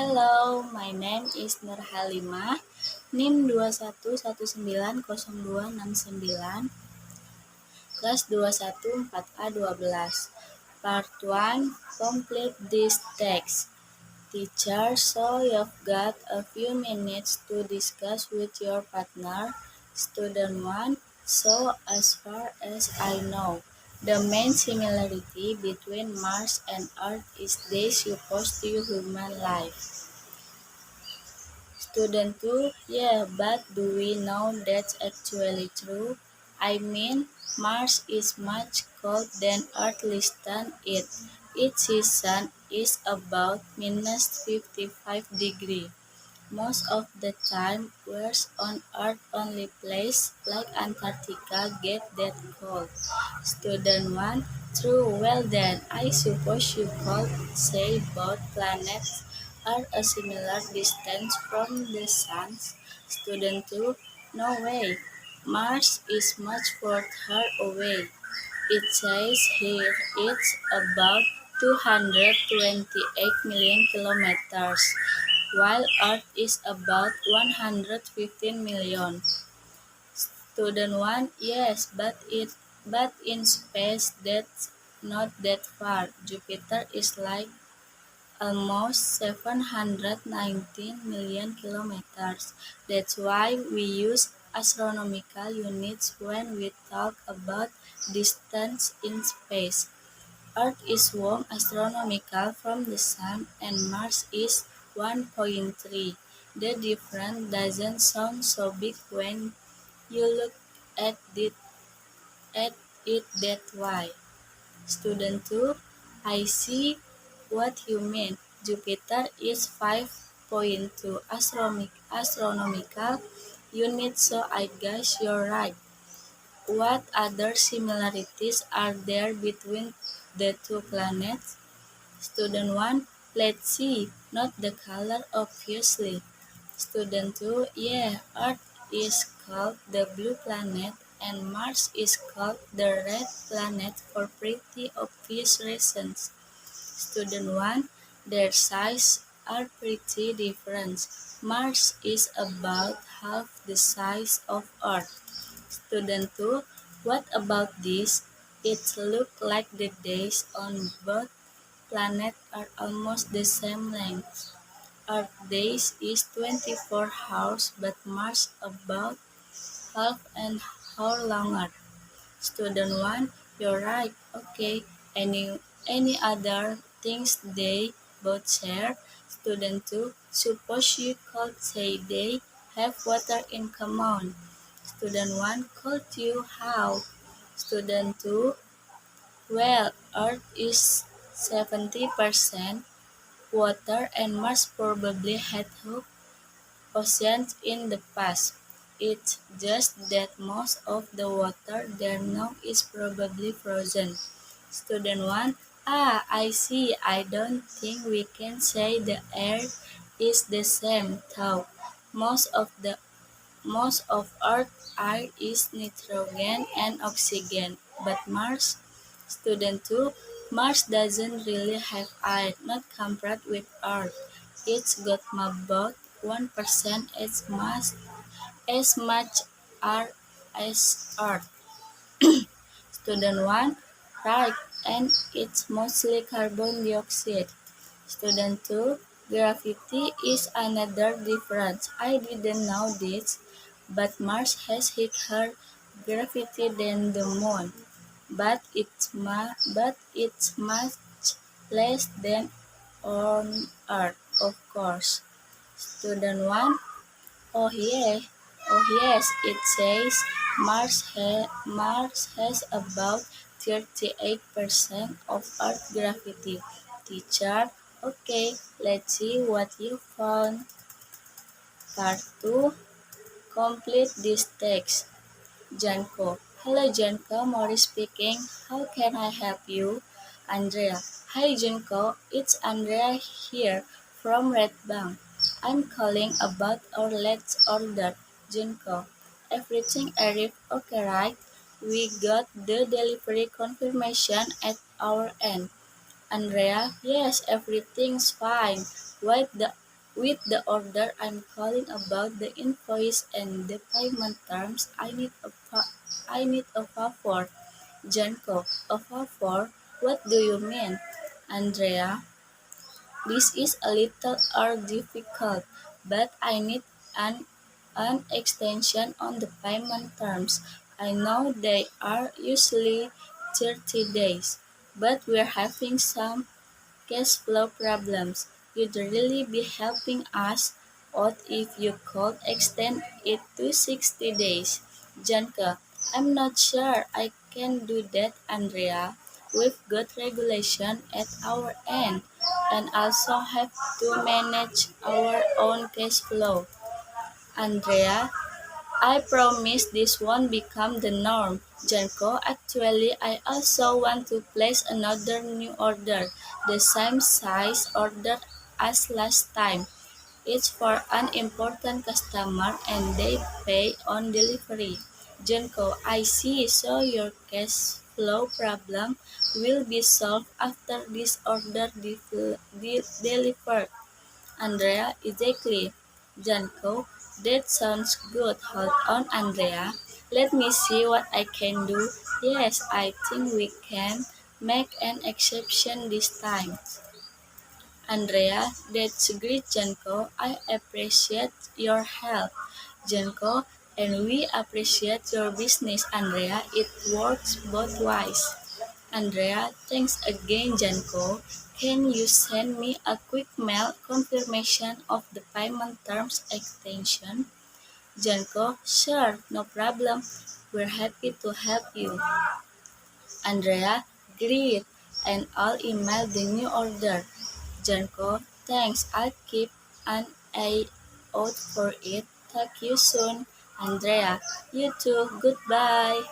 Hello, my name is Nur Halimah, NIM 21190269, kelas 214A12. Part 1, complete this text. Teacher, so you've got a few minutes to discuss with your partner. Student 1, so as far as I know, the main similarity between Mars and Earth is they suppose to human life. Student 2, yeah, but do we know that's actually true? I mean, Mars is much colder than Earth listed it. Its season is about minus 55 degrees. Most of the time, whereas on Earth only places like Antarctica get that cold. Student 1, true, well then, I suppose you could say both planets are a similar distance from the Sun. Student 2, no way, Mars is much further away. It says here it's about 228 million kilometers, while Earth is about 115 million. Student 1, yes, but in space that's not that far. Jupiter is like almost 719 million kilometers. That's why we use astronomical units when we talk about distance in space. Earth is warm astronomical from the Sun and Mars is 1.3. The difference doesn't sound so big when you look at it, that way. Student 2, I see what you mean. Jupiter is 5.2 astronomical units, so I guess you're right. What other similarities are there between the two planets? Student 1, let's see, not the color obviously. Student 2, yeah, Earth is called the blue planet and Mars is called the red planet for pretty obvious reasons. Student 1, their sizes are pretty different. Mars is about half the size of Earth. Student 2, what about this? It looks like the days on both planets are almost the same length. Earth days is 24 hours, but Mars about half an hour longer. Student 1, you're right. Okay, any other things they both share? Student 2, suppose you could say they have water in common. Student 1, could you how? Student 2, well, Earth is 70% water and Mars probably had oceans in the past. It's just that most of the water there now is probably frozen. Student 1, I see. I don't think we can say the air is the same, though. Most of Earth's air is nitrogen and oxygen, but Mars? Student 2, Mars doesn't really have air, not compared with Earth. It's got about 1% as much air as Earth. Student 1, right, and it's mostly carbon dioxide. Student 2, gravity is another difference. I didn't know this, but Mars has higher gravity than the Moon, but it's much less than on Earth, of course. Student 1, oh yeah, oh yes, it says Mars has about 38% of Earth gravity. Teacher, okay, let's see what you found. Part 2, complete this text. Janko, hello Janko, Mori speaking. How can I help you? Andrea, hi Janko, it's Andrea here from Red Bank. I'm calling about our let's order. Janko, everything arrived okay, right? We got the delivery confirmation at our end. Andrea, yes, everything's fine. Wait, With the order, I'm calling about the invoice and the payment terms. I need a favor. Janko, a favor? What do you mean? Andrea, this is a little difficult, but I need an, an extension on the payment terms. I know they are usually 30 days, but we're having some cash flow problems. You'd really be helping us out if you could extend it to 60 days. Janka, I'm not sure I can do that, Andrea. We've got regulation at our end and also have to manage our own cash flow. Andrea, I promise this won't become the norm. Janko, actually, I also want to place another new order, the same size order as last time. It's for an important customer and they pay on delivery. Janko, I see, so your cash flow problem will be solved after this order delivered. Andrea, exactly. Janko, that sounds good. Hold on, Andrea. Let me see what I can do. Yes, I think we can make an exception this time. Andrea, that's great, Janko. I appreciate your help, Janko, and we appreciate your business, Andrea. It works both ways. Andrea, thanks again, Janko. Can you send me a quick mail confirmation of the payment terms extension? Janko, sure, no problem. We're happy to help you. Andrea, great. And I'll email the new order. Janko, thanks. I'll keep an eye out for it. Talk you soon. Andrea, you too. Goodbye.